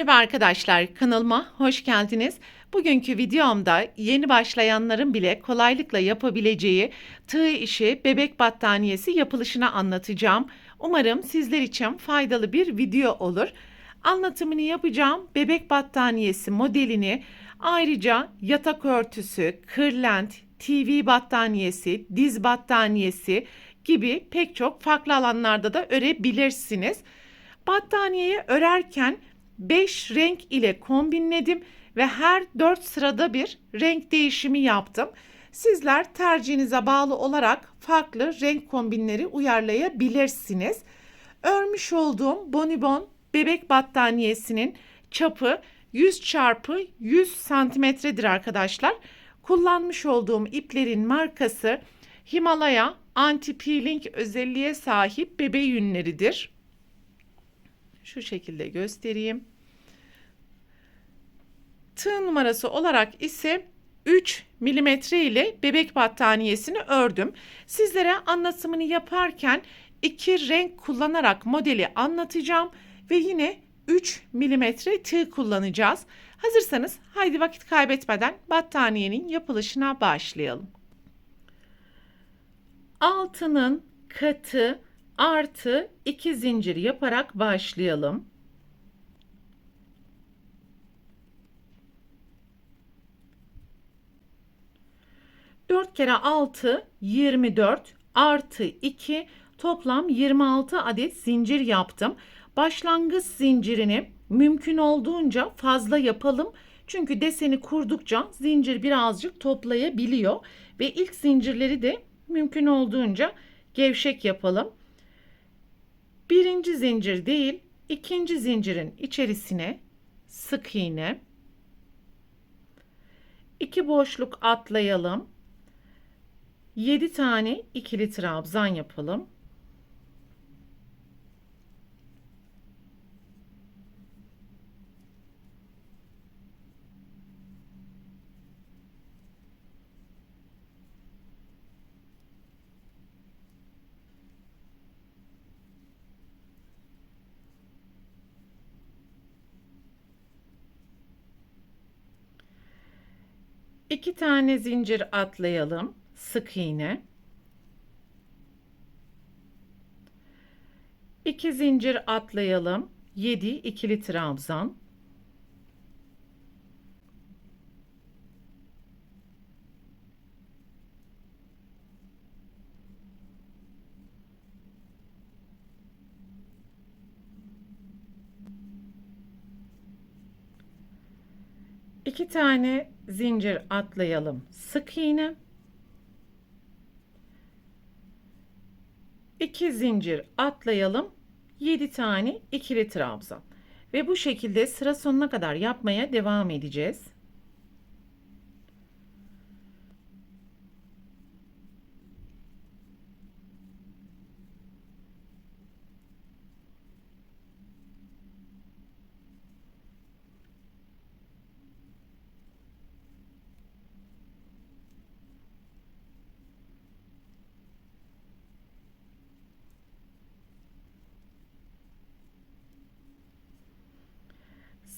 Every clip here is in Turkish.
Merhaba arkadaşlar, kanalıma hoş geldiniz. Bugünkü videomda yeni başlayanların bile kolaylıkla yapabileceği tığ işi bebek battaniyesi yapılışını anlatacağım. Umarım sizler için faydalı bir video olur. Anlatımını yapacağım bebek battaniyesi modelini, ayrıca yatak örtüsü, kırlent, TV battaniyesi, diz battaniyesi gibi pek çok farklı alanlarda da örebilirsiniz. Battaniyeyi örerken 5 renk ile kombinledim ve her 4 sırada bir renk değişimi yaptım. Sizler tercihinize bağlı olarak farklı renk kombinleri uyarlayabilirsiniz. Örmüş olduğum bonibon bebek battaniyesinin çapı 100 çarpı 100 santimetredir arkadaşlar. Kullanmış olduğum iplerin markası Himalaya anti-peeling özelliğe sahip bebe yünleridir. Şu şekilde göstereyim. Tığ numarası olarak ise 3 milimetre ile bebek battaniyesini ördüm. Sizlere anlatımını yaparken 2 renk kullanarak modeli anlatacağım ve yine 3 milimetre tığ kullanacağız. Hazırsanız haydi vakit kaybetmeden battaniyenin yapılışına başlayalım. Altının katı artı 2 zincir yaparak başlayalım. Dört kere 6 24 artı 2 toplam 26 adet zincir yaptım. Başlangıç zincirini mümkün olduğunca fazla yapalım. Çünkü deseni kurdukça zincir birazcık toplayabiliyor ve ilk zincirleri de mümkün olduğunca gevşek yapalım. Birinci zincir değil, ikinci zincirin içerisine sık iğne, 2 boşluk atlayalım. 7 tane ikili trabzan yapalım. İki tane zincir atlayalım. Sık iğne. 2 zincir atlayalım. 7 ikili trabzan. İki tane zincir atlayalım. Sık iğne. 2 zincir atlayalım. 7 tane ikili trabzan. Ve bu şekilde sıra sonuna kadar yapmaya devam edeceğiz.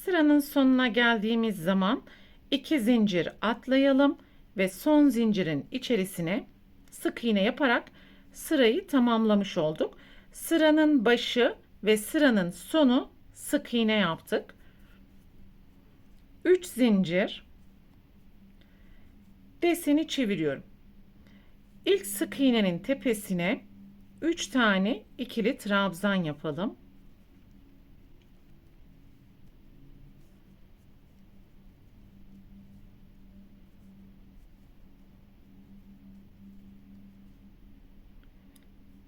Sıranın sonuna geldiğimiz zaman 2 zincir atlayalım ve son zincirin içerisine sık iğne yaparak sırayı tamamlamış olduk. Sıranın başı ve sıranın sonu sık iğne yaptık. 3 zincir, deseni çeviriyorum. İlk sık iğnenin tepesine 3 tane ikili trabzan yapalım.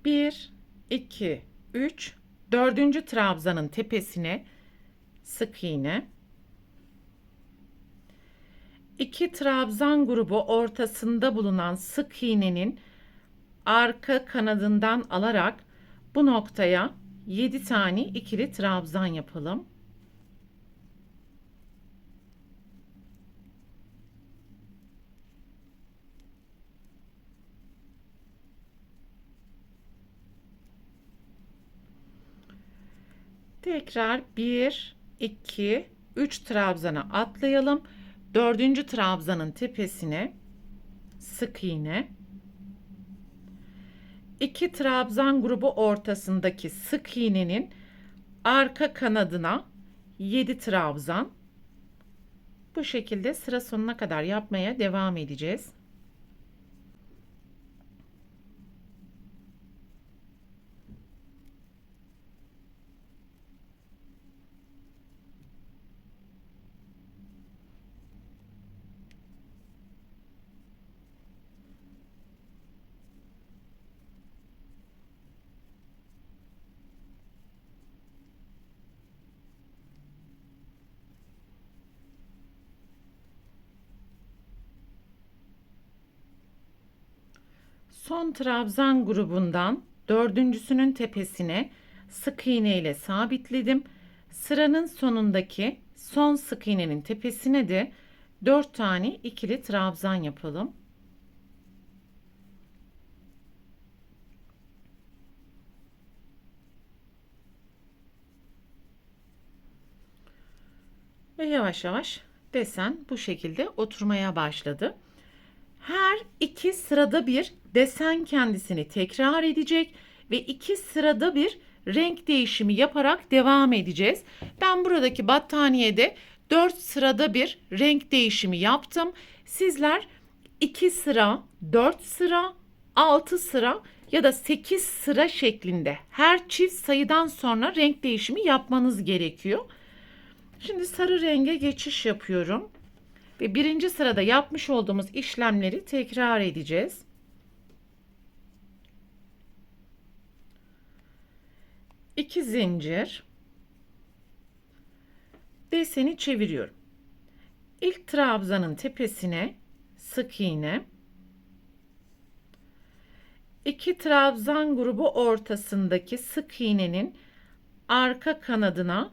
Bir, iki, üç, dördüncü trabzanın tepesine sık iğne. 2 trabzan grubu ortasında bulunan sık iğnenin arka kanadından alarak bu noktaya 7 tane ikili trabzan yapalım. Tekrar 1 2, 3 trabzana atlayalım. Dördüncü trabzanın tepesine sık iğne. 2 trabzan grubu ortasındaki sık iğnenin arka kanadına 7 trabzan. Bu şekilde sıra sonuna kadar yapmaya devam edeceğiz. Son trabzan grubundan dördüncüsünün tepesine sık iğne ile sabitledim. Sıranın sonundaki son sık iğnenin tepesine de 4 tane ikili trabzan yapalım. Ve yavaş yavaş desen bu şekilde oturmaya başladı. Her iki sırada bir desen kendisini tekrar edecek ve iki sırada bir renk değişimi yaparak devam edeceğiz. Ben buradaki battaniyede 4 sırada bir renk değişimi yaptım. Sizler 2 sıra, 4 sıra, 6 sıra ya da 8 sıra şeklinde her çift sayıdan sonra renk değişimi yapmanız gerekiyor. Şimdi sarı renge geçiş yapıyorum. Ve birinci sırada yapmış olduğumuz işlemleri tekrar edeceğiz. İki zincir. Deseni çeviriyorum. İlk trabzanın tepesine sık iğne. 2 trabzan grubu ortasındaki sık iğnenin arka kanadına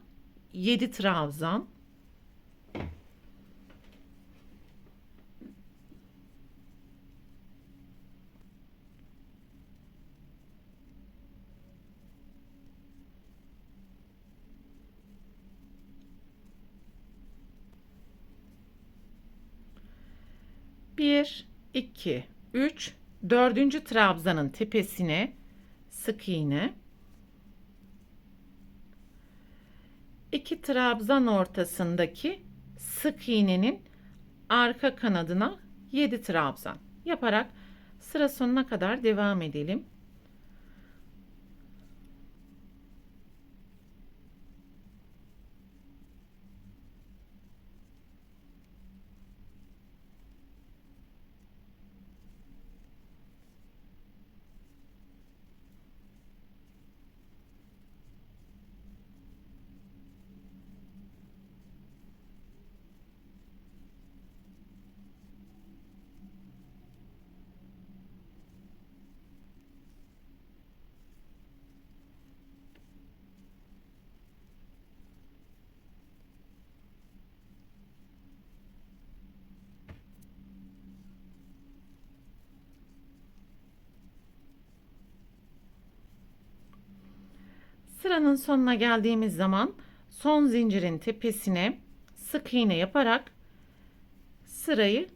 7 trabzan. Bir, iki, üç, dördüncü trabzanın tepesine sık iğne. 2 trabzan ortasındaki sık iğnenin arka kanadına 7 trabzan yaparak sıra sonuna kadar devam edelim. Sıranın sonuna geldiğimiz zaman son zincirin tepesine sık iğne yaparak sırayı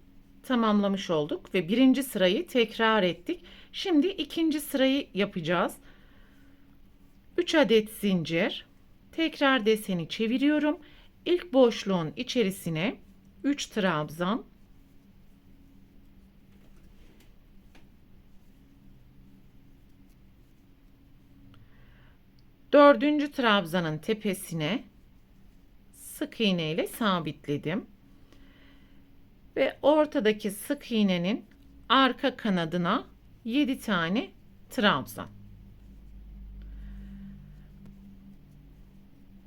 tamamlamış olduk ve birinci sırayı tekrar ettik. Şimdi ikinci sırayı yapacağız. 3 adet zincir. Tekrar deseni çeviriyorum. İlk boşluğun içerisine 3 trabzan. Dördüncü trabzanın tepesine sık iğne ile sabitledim. Ve ortadaki sık iğnenin arka kanadına 7 tane trabzan.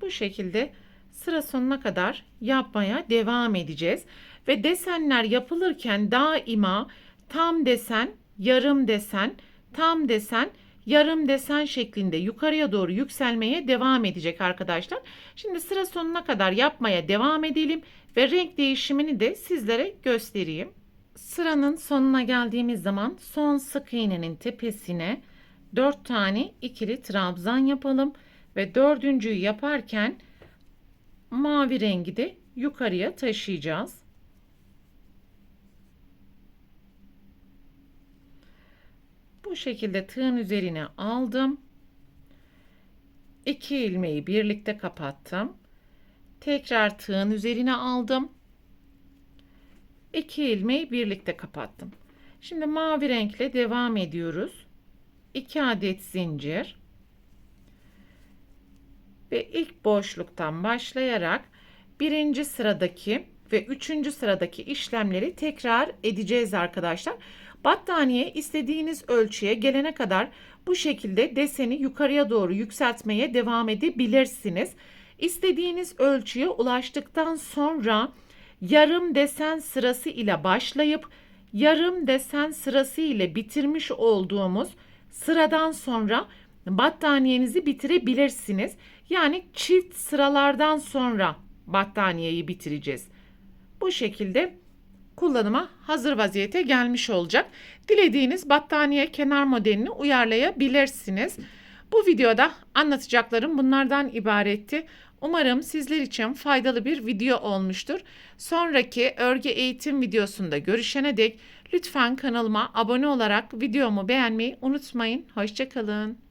Bu şekilde sıra sonuna kadar yapmaya devam edeceğiz. Ve desenler yapılırken daima tam desen, yarım desen, tam desen, yarım desen şeklinde yukarıya doğru yükselmeye devam edecek arkadaşlar. Şimdi sıra sonuna kadar yapmaya devam edelim ve renk değişimini de sizlere göstereyim. Sıranın sonuna geldiğimiz zaman son sık iğnenin tepesine 4 tane ikili trabzan yapalım ve dördüncüyü yaparken mavi rengi de yukarıya taşıyacağız. Bu şekilde tığın üzerine aldım. 2 ilmeği birlikte kapattım. Tekrar tığın üzerine aldım. 2 ilmeği birlikte kapattım. Şimdi mavi renkle devam ediyoruz. 2 adet zincir ve ilk boşluktan başlayarak birinci sıradaki ve üçüncü sıradaki işlemleri tekrar edeceğiz arkadaşlar. Battaniye istediğiniz ölçüye gelene kadar bu şekilde deseni yukarıya doğru yükseltmeye devam edebilirsiniz. İstediğiniz ölçüye ulaştıktan sonra yarım desen sırası ile başlayıp yarım desen sırası ile bitirmiş olduğumuz sıradan sonra battaniyenizi bitirebilirsiniz. Yani çift sıralardan sonra battaniyeyi bitireceğiz. Bu şekilde kullanıma hazır vaziyete gelmiş olacak. Dilediğiniz battaniye kenar modelini uyarlayabilirsiniz. Bu videoda anlatacaklarım bunlardan ibaretti. Umarım sizler için faydalı bir video olmuştur. Sonraki örgü eğitim videosunda görüşene dek lütfen kanalıma abone olarak videomu beğenmeyi unutmayın. Hoşça kalın.